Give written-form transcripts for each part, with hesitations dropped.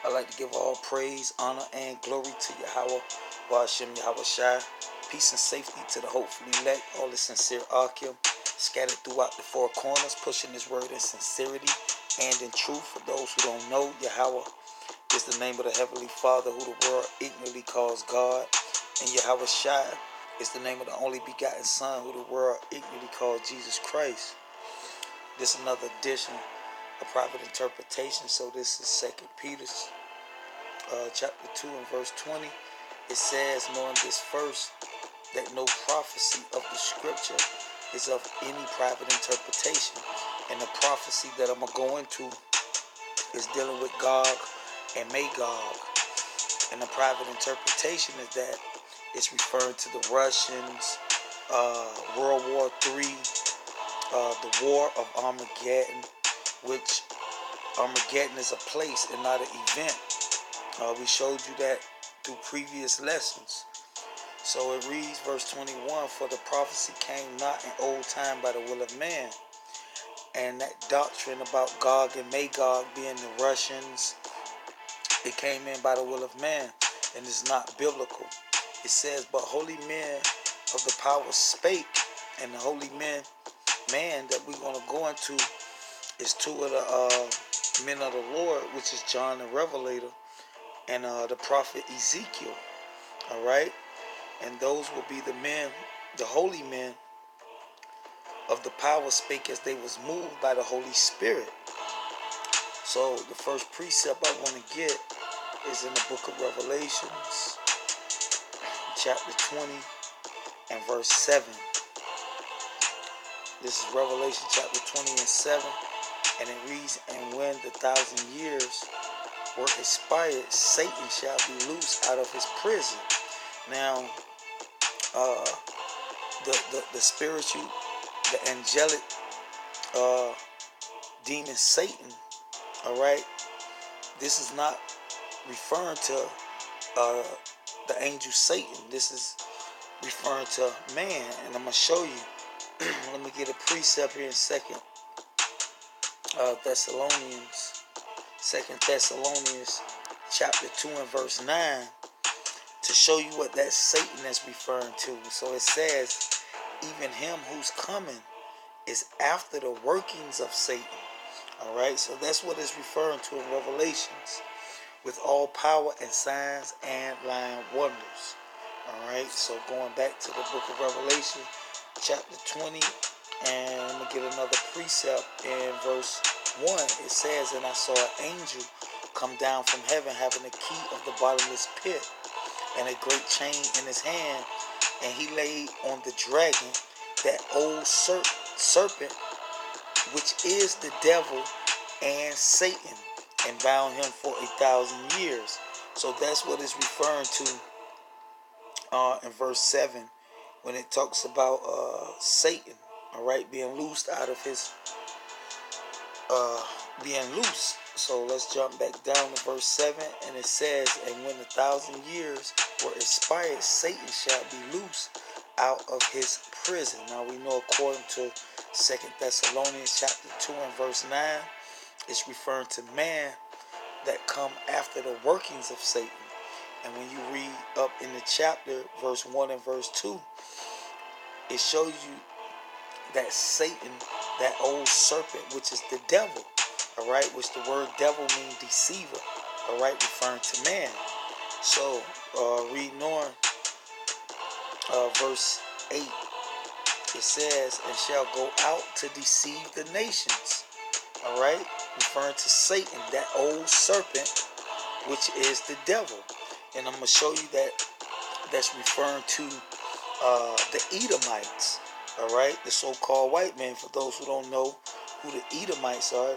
I'd like to give all praise, honor, and glory to Yahweh, Hashem Yahweh Shai. Peace and safety to the hopefully elect, all the sincere Akim, scattered throughout the four corners, pushing His word in sincerity and in truth. For those who don't know, Yahweh is the name of the Heavenly Father, who the world ignorantly calls God, and Yahweh Shai is the name of the only begotten Son, who the world ignorantly calls Jesus Christ. This is another edition of private interpretation. So this is 2 Peter chapter 2 and verse 20. It says, knowing this first, that no prophecy of the scripture is of any private interpretation. And the prophecy that I'm going to go into is dealing with Gog and Magog. And the private interpretation is that it's referring to the Russians, World War III, the War of Armageddon, which Armageddon is a place and not an event. We showed you that through previous lessons. So it reads, verse 21, for the prophecy came not in old time by the will of man. And that doctrine about Gog and Magog being the Russians, it came in by the will of man, and it's not biblical. It says, but holy men of the power spake, and the holy man that we're going to go into is two of the men of the Lord, which is John the Revelator and the prophet Ezekiel. All right, and those will be the men, the holy men of the power spake as they was moved by the Holy Spirit. So the first precept I want to get is in the book of Revelations, chapter 20 and verse 7. This is Revelation chapter 20 and 7, and it reads, and when the 1,000 years were expired, Satan shall be loosed out of his prison. Now, the spiritual, the angelic demon Satan, all right, this is not referring to the angel Satan. This is referring to man, and I'm going to show you. Let me get a precept here in Second Thessalonians chapter 2 and verse 9 to show you what that Satan is referring to. So it says, even him who's coming is after the workings of Satan. All right, so that's what it's referring to in Revelations, with all power and signs and lying wonders. All right, so going back to the book of Revelation, chapter 20, and I'm going to get another precept in verse 1. It says, and I saw an angel come down from heaven, having the key of the bottomless pit and a great chain in his hand, and he laid on the dragon, that old serpent, which is the devil and Satan, and bound him for 1,000 years. So that's what it's referring to in verse 7 when it talks about Satan, all right, being loosed out of his being loose. So let's jump back down to verse 7, and it says, and when the 1,000 years were expired, Satan shall be loose out of his prison. Now we know, according to 2 Thessalonians chapter 2 and verse 9, it's referring to man that come after the workings of Satan. And when you read up in the chapter, verse 1 and verse 2, it shows you that Satan, that old serpent, which is the devil, all right, which the word devil means deceiver, all right, referring to man. So reading on verse 8, it says, and shall go out to deceive the nations, all right, referring to Satan, that old serpent, which is the devil. And I'm going to show you that that's referring to the Edomites, all right, the so-called white men. For those who don't know who the Edomites are,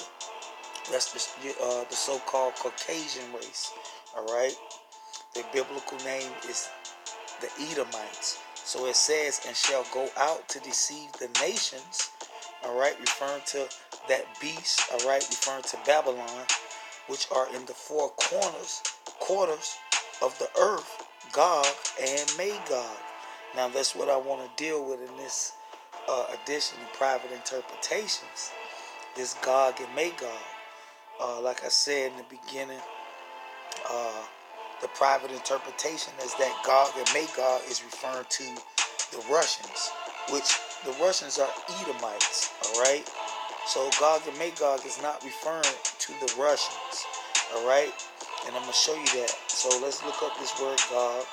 that's the so-called Caucasian race, all right. The biblical name is the Edomites. So it says, and shall go out to deceive the nations, all right, referring to that beast, all right, referring to Babylon, which are in the four quarters of the earth, Gog and Magog. Now that's what I want to deal with in this edition of private interpretations, this Gog and Magog. Like I said in the beginning, The private interpretation is that Gog and Magog is referring to the Russians, which the Russians are Edomites, all right? So Gog and Magog is not referring to the Russians, all right? And I'm going to show you that. So let's look up this word Gog.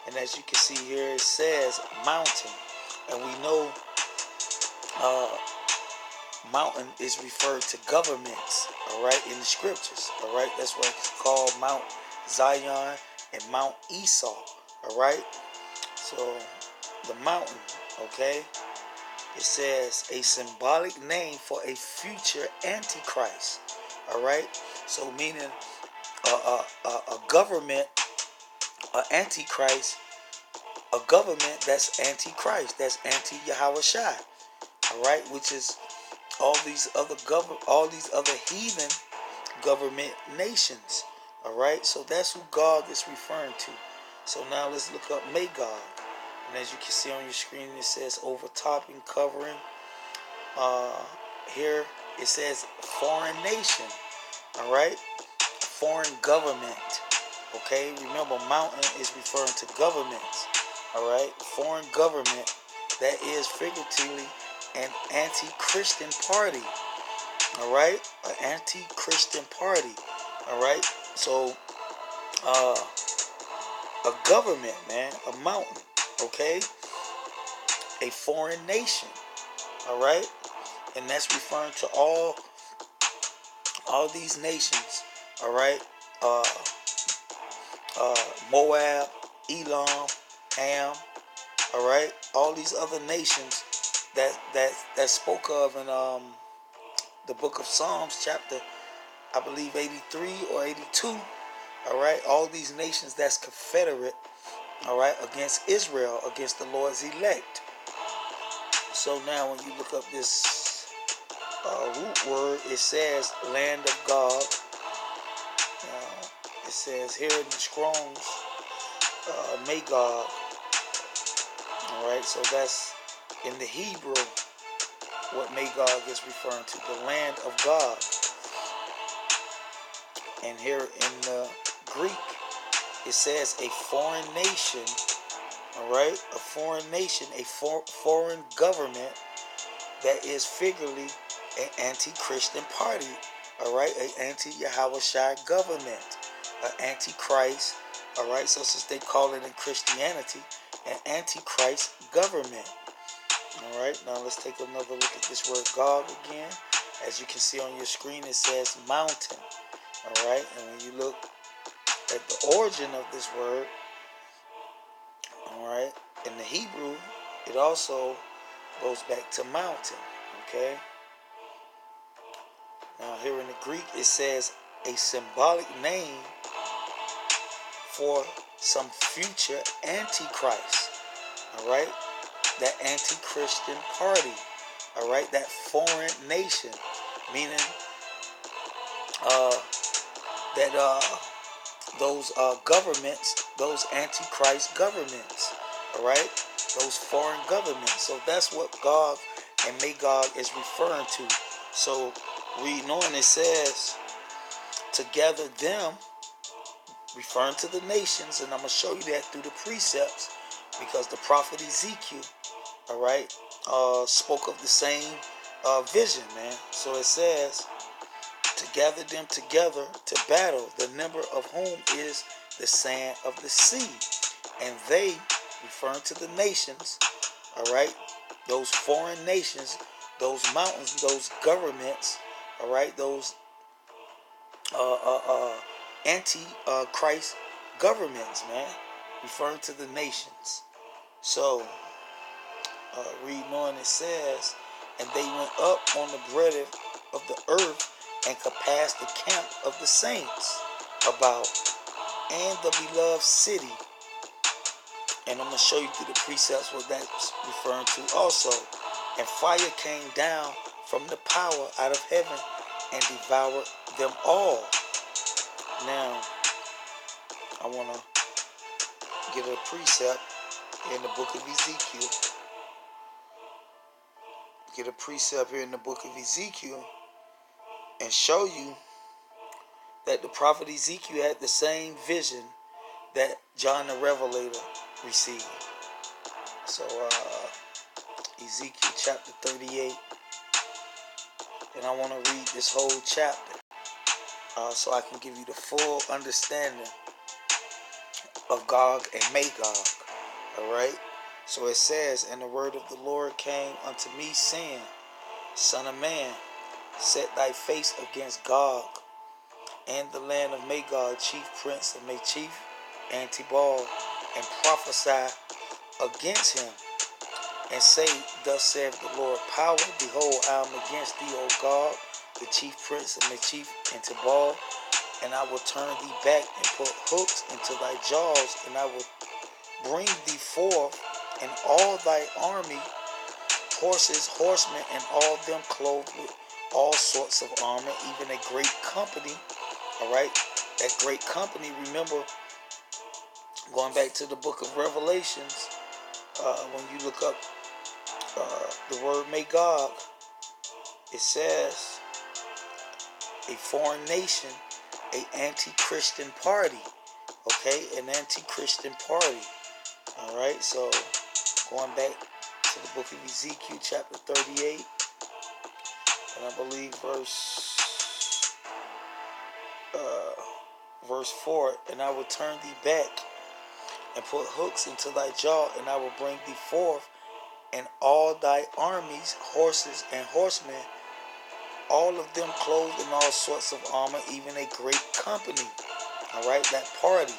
And as you can see here, it says mountain. And we know mountain is referred to governments, all right, in the scriptures, all right? That's why it's called Mount Zion and Mount Esau, all right? So the mountain, okay, it says a symbolic name for a future Antichrist, all right? So meaning a government, an Antichrist, a government that's Antichrist, that's anti-Yahushua, all right, which is all these other heathen government nations, all right? So that's who Gog is referring to. So now let's look up Magog. And as you can see on your screen, it says overtopping, covering. Here it says foreign nation, all right? Foreign government, okay? Remember, mountain is referring to governments, all right? Foreign government, that is figuratively an anti-Christian party, all right? An anti-Christian party, all right? So, a government, man, a mountain, okay? A foreign nation, all right? And that's referring to all these nations, all right? Moab, Elam, Ham, all right? All these other nations that spoke of in the book of Psalms, chapter, I believe 83 or 82, all right? All these nations that's confederate, all right, against Israel, against the Lord's elect. So now when you look up this root word, it says land of Gog. It says here in the Strong's Magog. All right, so that's in the Hebrew what Magog is referring to, the land of God. And here in the Greek, it says a foreign nation, all right, a foreign nation, a foreign government that is figuratively an anti-Christian party, all right, an anti-Yahushua government, an antichrist, all right. So since they call it in Christianity an antichrist government, all right. Now let's take another look at this word Gog again. As you can see on your screen, it says mountain, all right. And when you look at the origin of this word, all right, in the Hebrew, it also goes back to mountain, okay. Now here in the Greek, it says a symbolic name for some future antichrist, all right, that anti-Christian party, all right, that foreign nation, meaning that those governments, those antichrist governments, all right, those foreign governments. So that's what Gog and Magog is referring to. So reading on, it says to gather them, referring to the nations, and I'm going to show you that through the precepts, because the prophet Ezekiel, all right, spoke of the same vision, man. So it says to gather them together to battle, the number of whom is the sand of the sea. And they, referring to the nations, all right, those foreign nations, those mountains, those governments, all right, those anti-Christ governments, man, referring to the nations. So, reading on, it says, and they went up on the breadth of the earth and compassed the camp of the saints about, and the beloved city. And I'm going to show you through the precepts what that's referring to also. And fire came down from the power out of heaven and devoured them all. Now, I want to get a precept in the book of Ezekiel. Get a precept here in the book of Ezekiel and show you that the prophet Ezekiel had the same vision that John the Revelator received. So Ezekiel chapter 38, and I want to read this whole chapter so I can give you the full understanding of Gog and Magog. Alright, so it says, and the word of the Lord came unto me, saying, Son of man, set thy face against Gog and the land of Magog, chief prince of my chief Antibal, and prophesy against him, and say, Thus saith the Lord power, behold, I am against thee, O Gog, the chief prince of my chief Antibal, and I will turn thee back and put hooks into thy jaws, and I will bring thee forth, and all thy army, horses, horsemen, and all them clothed with all sorts of armor, even a great company. Alright, that great company, remember, going back to the book of Revelations, when you look up the word Magog, it says a foreign nation, an anti-Christian party. Okay, an anti-Christian party. Alright, so going back to the book of Ezekiel chapter 38, and I believe verse 4, and I will turn thee back and put hooks into thy jaw, and I will bring thee forth, and all thy armies, horses and horsemen, all of them clothed in all sorts of armor, even a great company. Alright, that party,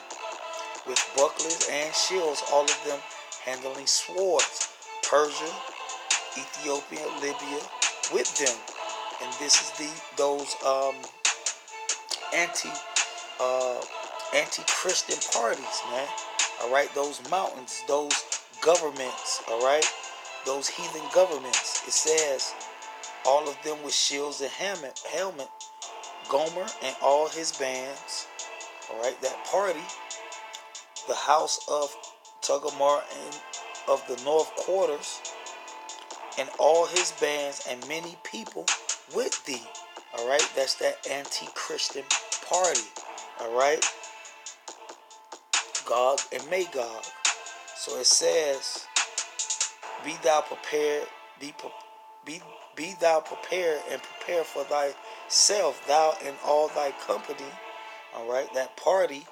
with bucklers and shields, all of them handling swords, Persia, Ethiopia, Libya, with them. And this is those anti-Christian parties, man. Alright, those mountains, those governments, alright, those heathen governments. It says, all of them with shields and helmet, Gomer and all his bands. Alright, that party, the house of Tugamar and of the north quarters, and all his bands, and many people with thee. Alright, that's that anti-Christian party. Alright, Gog and Magog. So it says, be thou prepared, be thou prepared, and prepare for thyself, thou and all thy company. Alright, that party,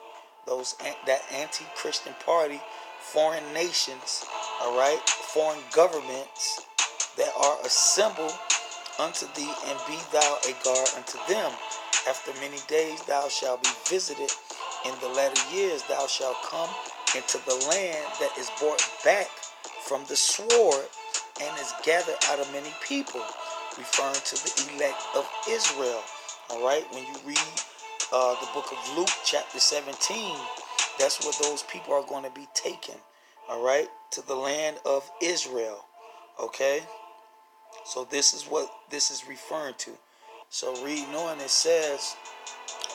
that anti-Christian party, foreign nations, alright, foreign governments that are assembled unto thee, and be thou a guard unto them. After many days thou shalt be visited. In the latter years thou shalt come into the land that is brought back from the sword, and is gathered out of many people, referring to the elect of Israel. Alright, when you read the book of Luke chapter 17, that's where those people are going to be taken. Alright, to the land of Israel. Okay, so this is what this is referring to. So read on, it says,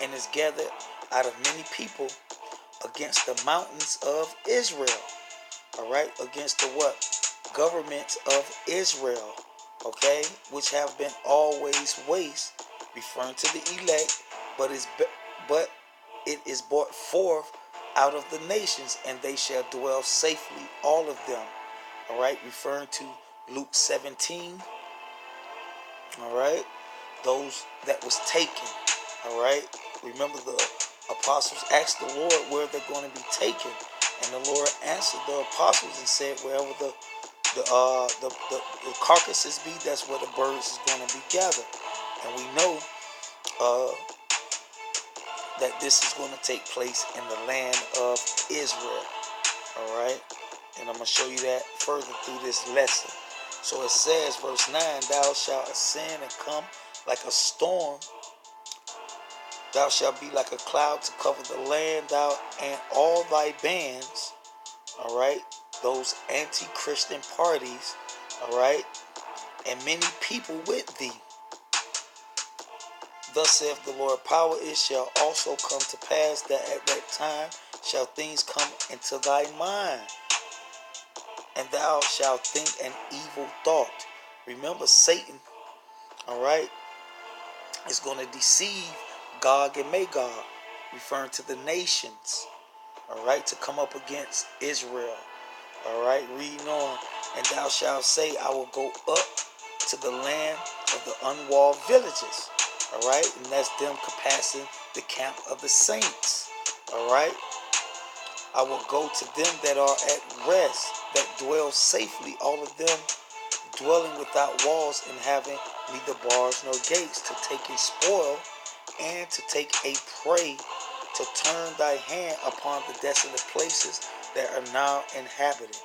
and is gathered out of many people against the mountains of Israel. Alright, against the what? Governments of Israel. Okay, which have been always waste, referring to the elect, but it is brought forth out of the nations, and they shall dwell safely, all of them. Alright, referring to Luke 17. Alright, those that was taken. Alright, remember the apostles asked the Lord where they're going to be taken, and the Lord answered the apostles and said, wherever the carcasses be, that's where the birds is going to be gathered. And we know that this is going to take place in the land of Israel. Alright, and I'm going to show you that further through this lesson. So it says, verse 9, thou shalt ascend and come like a storm. Thou shalt be like a cloud to cover the land, thou and all thy bands. Alright, those anti-Christian parties. Alright, and many people with thee. Thus saith the Lord power, it shall also come to pass that at that time shall things come into thy mind, and thou shalt think an evil thought. Remember, Satan, alright, is going to deceive Gog and Magog, referring to the nations, all right, to come up against Israel. All right, reading on. And thou shalt say, I will go up to the land of the unwalled villages. All right, and that's them compassing the camp of the saints. All right, I will go to them that are at rest, that dwell safely, all of them dwelling without walls and having neither bars nor gates, to take a spoil and to take a prey, to turn thy hand upon the desolate places that are now inhabited,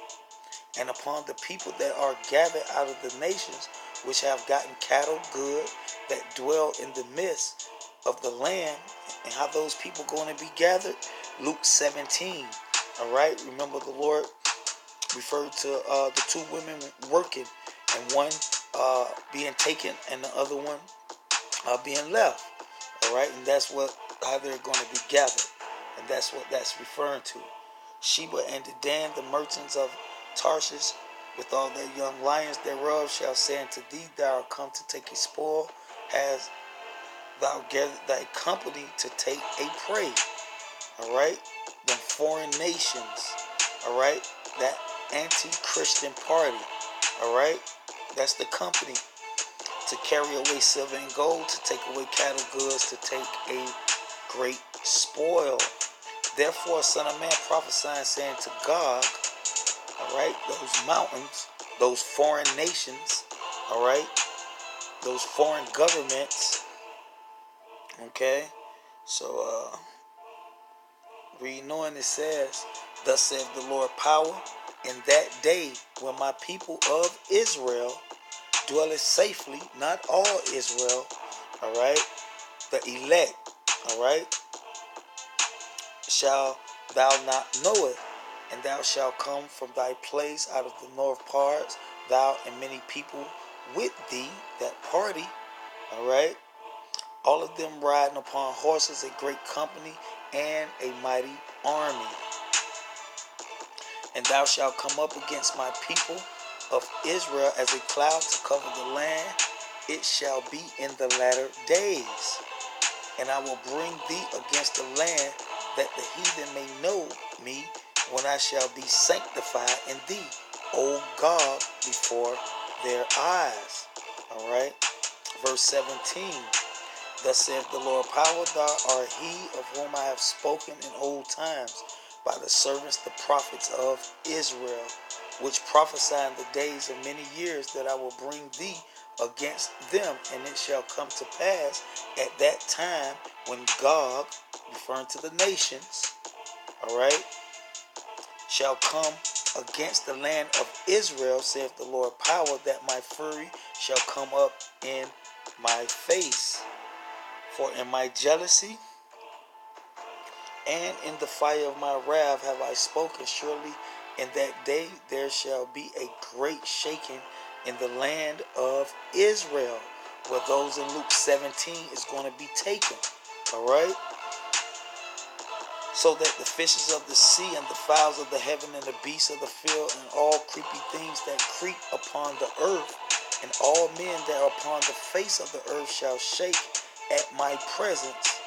and upon the people that are gathered out of the nations, which have gotten cattle good, that dwell in the midst of the land. And how those people going to be gathered? Luke 17. All right, remember the Lord referred to the two women working, and one being taken and the other one being left. All right, and that's how they're going to be gathered, and that's what that's referring to. Sheba and Dedan, the merchants of Tarshish, with all their young lions thereof, shall say unto thee, thou art come to take a spoil, has thou gathered thy company to take a prey. All right, them foreign nations. All right, that anti-Christian party. All right, that's the company to carry away silver and gold, to take away cattle goods, to take a great spoil. Therefore, son of man, prophesying, saying to Gog, all right, those mountains, those foreign nations, all right, those foreign governments. Okay, so reading on, it says, thus saith the Lord power, in that day when my people of Israel dwelleth safely, not all Israel, all right, the elect, all right, shall thou not know it, and thou shalt come from thy place out of the north parts, thou and many people with thee, that party, all right, all of them riding upon horses, a great company, and a mighty army. And thou shalt come up against my people of Israel as a cloud to cover the land. It shall be in the latter days. And I will bring thee against the land, that the heathen may know me, when I shall be sanctified in thee, O God, before their eyes. All right. Verse 17. Thus saith the Lord power, thou art he of whom I have spoken in old times by the servants, the prophets of Israel, which prophesy in the days of many years, that I will bring thee against them. And it shall come to pass at that time, when Gog, referring to the nations, all right, shall come against the land of Israel, saith the Lord power, that my fury shall come up in my face. For in my jealousy and in the fire of my wrath have I spoken. Surely in that day there shall be a great shaking in the land of Israel, where those in Luke 17 is going to be taken. All right? So that the fishes of the sea and the fowls of the heaven and the beasts of the field and all creepy things that creep upon the earth and all men that are upon the face of the earth shall shake at my presence,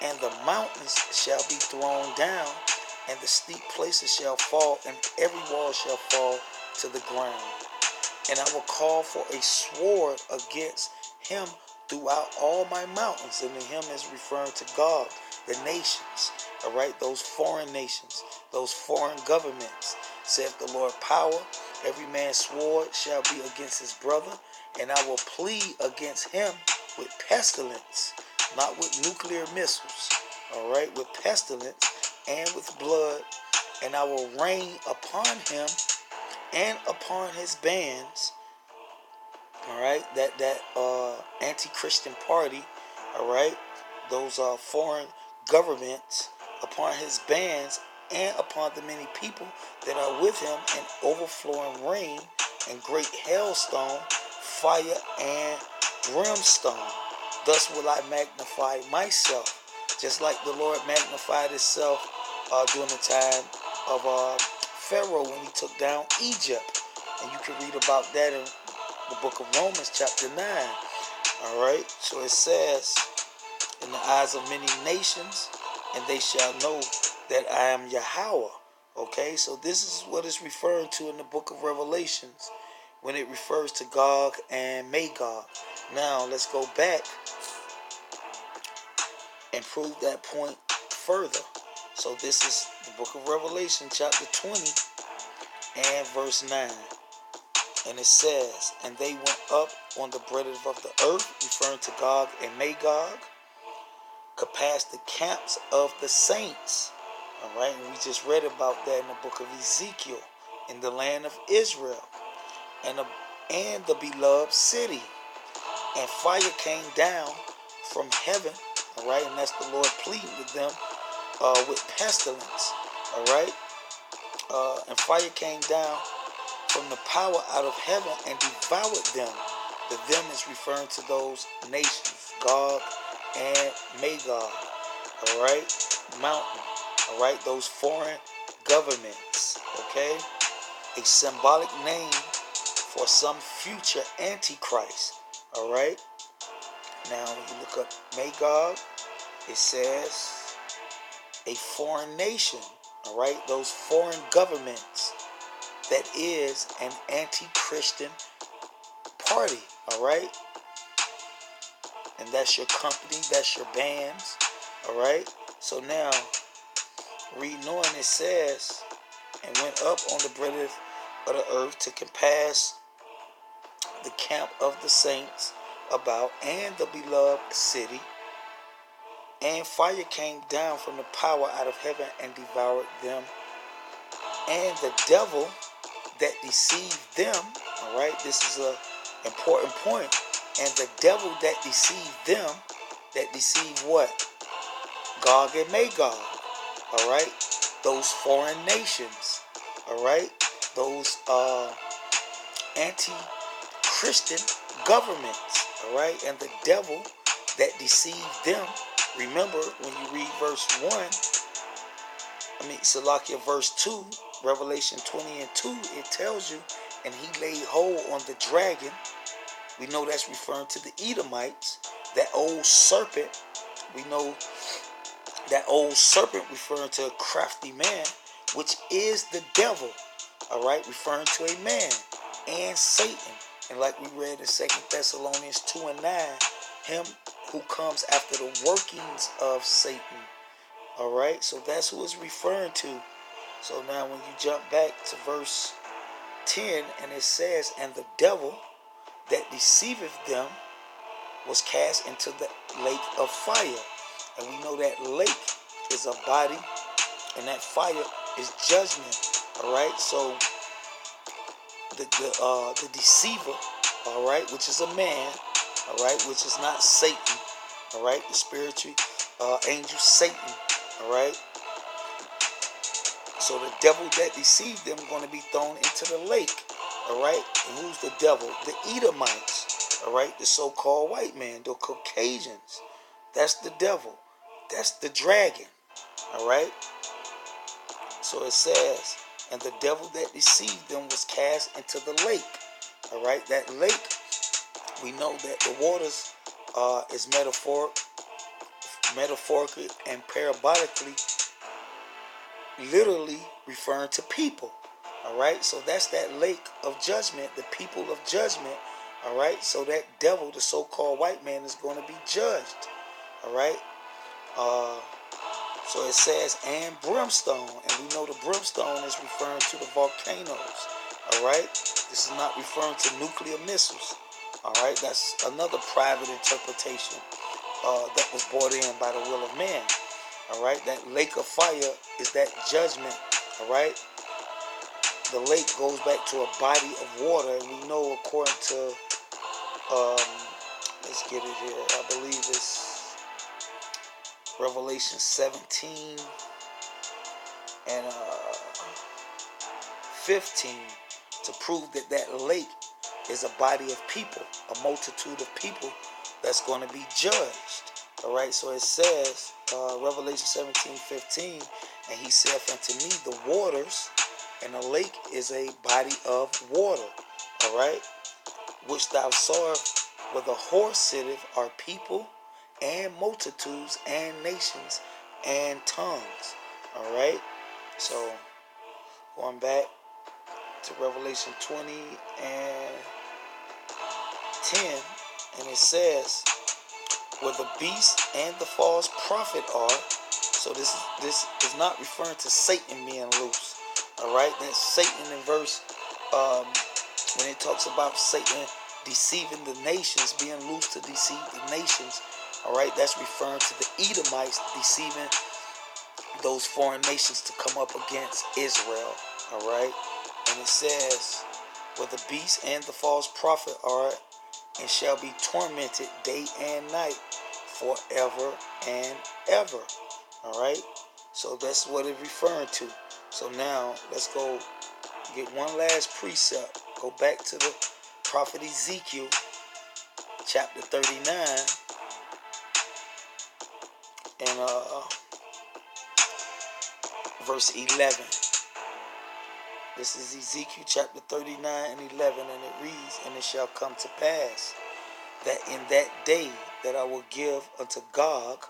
and the mountains shall be thrown down, and the steep places shall fall, and every wall shall fall to the ground. And I will call for a sword against him throughout all my mountains. And him is referring to God, the nations, all right, those foreign nations, those foreign governments, saith the Lord power. Every man's sword shall be against his brother, and I will plead against him with pestilence, not with nuclear missiles, all right, with pestilence and with blood, and I will rain upon him and upon his bands, all right, that anti-Christian party, all right, those foreign governments, upon his bands and upon the many people that are with him, and overflowing rain and great hailstone, fire and brimstone. Thus will I magnify myself, just like the Lord magnified himself during the time of Pharaoh when he took down Egypt. And you can read about that in the book of Romans chapter 9. All right, so it says, in the eyes of many nations, and they shall know that I am Yahweh. Okay, so this is what it's referring to in the book of Revelations when it refers to Gog and Magog. Now let's go back and prove that point further. So this is the book of Revelation chapter 20 and verse 9. And it says, and they went up on the breadth of the earth, referring to Gog and Magog, compass the camps of the saints. All right, and we just read about that in the book of Ezekiel, in the land of Israel, and the beloved city. And fire came down from heaven, all right, and that's the Lord pleading with them with pestilence, all right, and fire came down from the power out of heaven and devoured them. The them is referring to those nations, Gog and Magog, all right, mountain, all right, those foreign governments, okay, a symbolic name for some future Antichrist, all right. Now, when you look up Magog, it says a foreign nation, all right, those foreign governments. That is an anti-Christian party, all right? And that's your company, that's your bands, all right? So now, reading on, it says, and went up on the breadth of the earth to compass the camp of the saints about, and the beloved city. And fire came down from the power out of heaven and devoured them. And the devil that deceived them, all right, this is an important point. And the devil that deceived them, that deceived what? Gog and Magog, all right, those foreign nations, all right, those anti-Christian governments, all right, and the devil that deceived them. Remember, when you read verse 1, Salakia verse 2, Revelation 20 and 2, it tells you, and he laid hold on the dragon. We know that's referring to the Edomites, that old serpent. We know that old serpent referring to a crafty man, which is the devil, all right, referring to a man, and Satan. And like we read in 2 Thessalonians 2 and 9, him who comes after the workings of Satan, all right, so that's who it's referring to. So now when you jump back to verse 10, and it says, and the devil that deceiveth them was cast into the lake of fire. And we know that lake is a body, and that fire is judgment, all right? So the deceiver, all right, which is a man, all right, which is not Satan, all right, the spiritual angel Satan, all right? So the devil that deceived them is going to be thrown into the lake, all right? And who's the devil? The Edomites, all right? The so-called white man, the Caucasians. That's the devil. That's the dragon, all right? So it says, and the devil that deceived them was cast into the lake, all right? That lake, we know that the waters is metaphorically and parabolically, literally referring to people, all right? So that's that lake of judgment, the people of judgment, all right? So that devil, the so-called white man, is going to be judged, all right? So it says, and brimstone, and we know the brimstone is referring to the volcanoes, all right? This is not referring to nuclear missiles, all right? That's another private interpretation that was brought in by the will of man, all right? That lake of fire is that judgment, all right? The lake goes back to a body of water, and we know according to, let's get it here, I believe it's Revelation 17 and 15, to prove that that lake is a body of people, a multitude of people that's going to be judged. All right, so it says, Revelation 17:15, and he saith unto me, the waters, and the lake is a body of water, all right, which thou sawest where the horse sitteth are people and multitudes and nations and tongues. All right. So going back to Revelation 20 and 10, and it says, where the beast and the false prophet are. So this is not referring to Satan being loose. All right, that's Satan in verse when it talks about Satan deceiving the nations, being loose to deceive the nations. All right, that's referring to the Edomites deceiving those foreign nations to come up against Israel. All right, and it says, where the beast and the false prophet are, and shall be tormented day and night forever and ever. All right, so that's what it's referring to. So now let's go get one last precept. Go back to the prophet Ezekiel chapter 39 and verse 11. This is Ezekiel chapter 39 and 11, and it reads, and it shall come to pass that in that day that I will give unto Gog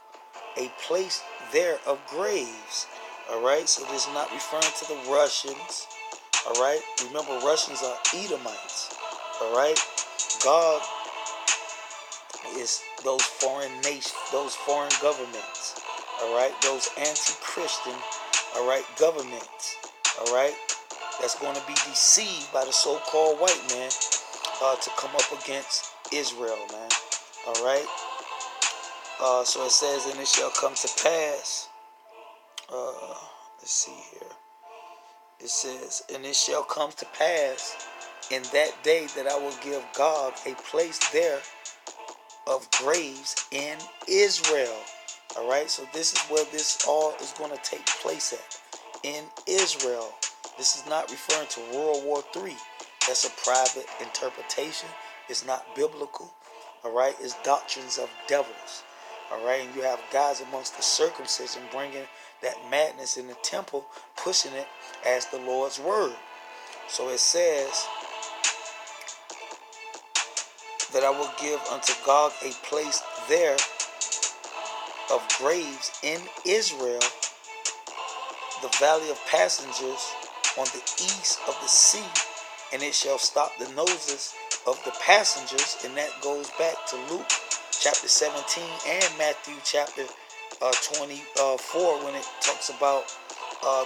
a place there of graves. All right, so this is not referring to the Russians. All right, remember, Russians are Edomites. All right, Gog is those foreign nations, those foreign governments. All right, those anti-Christian, all right, governments. All right, that's going to be deceived by the so-called white man to come up against Israel, man. All right. So it says, and it shall come to pass. Let's see here. It says, and it shall come to pass in that day that I will give Gog a place there of graves in Israel. All right. So this is where this all is going to take place at, in Israel. This is not referring to World War III. That's a private interpretation. It's not biblical. All right. It's doctrines of devils. All right. And you have guys amongst the circumcision bringing that madness in the temple, pushing it as the Lord's word. So it says that I will give unto Gog a place there of graves in Israel, the valley of passengers on the east of the sea, and it shall stop the noses of the passengers. And that goes back to Luke chapter 17 and Matthew chapter 24 when it talks about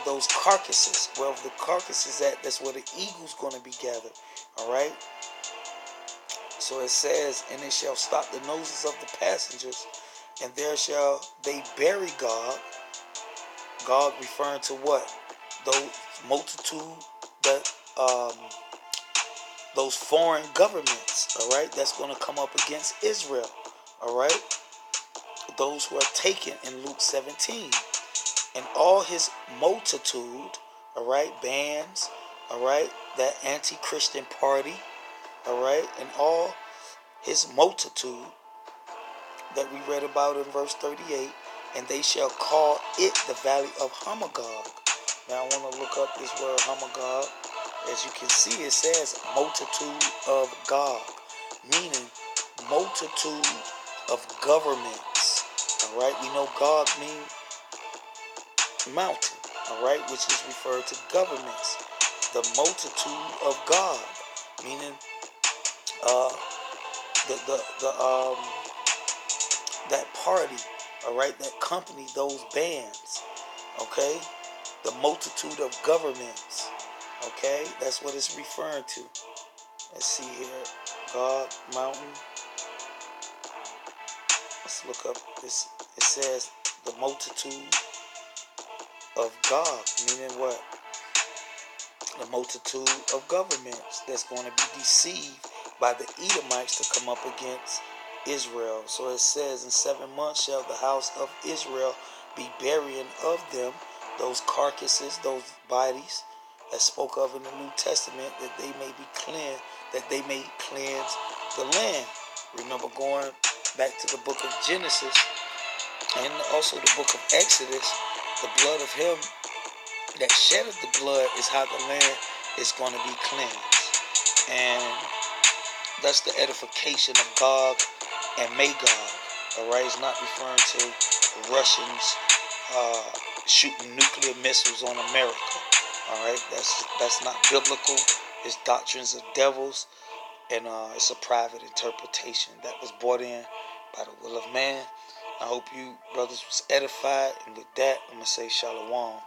those carcasses. Well, the carcasses that's where the eagle's going to be gathered. All right. So it says, and it shall stop the noses of the passengers, and there shall they bury Gog. Gog referring to what? Those multitude, that those foreign governments. All right, that's going to come up against Israel. All right, those who are taken in Luke 17, and all his multitude. All right, bands. All right, that anti-Christian party. All right, and all his multitude that we read about in verse 38, and they shall call it the valley of Magog. Now I want to look up this word Magog. As you can see, it says multitude of Gog, meaning multitude of governments. All right, we know Gog means mountain. All right, which is referred to governments. The multitude of Gog, meaning that party, all right, that company, those bands, okay, the multitude of governments, okay, that's what it's referring to. Let's see here, Gog mountain. Let's look up this. It says the multitude of Gog, meaning what? The multitude of governments that's going to be deceived by the Edomites to come up against Israel. So it says, in 7 months shall the house of Israel be burying of them those carcasses, those bodies that spoke of in the New Testament, that they may be cleansed, that they may cleanse the land. Remember, going back to the book of Genesis and also the book of Exodus, the blood of him that shedded the blood is how the land is going to be cleansed. And that's the edification of Gog and Magog. All right, it's not referring to the Russians shooting nuclear missiles on America. All right, that's not biblical. It's doctrines of devils, and it's a private interpretation that was brought in by the will of man. I hope you brothers was edified, and with that, I'm gonna say shalom.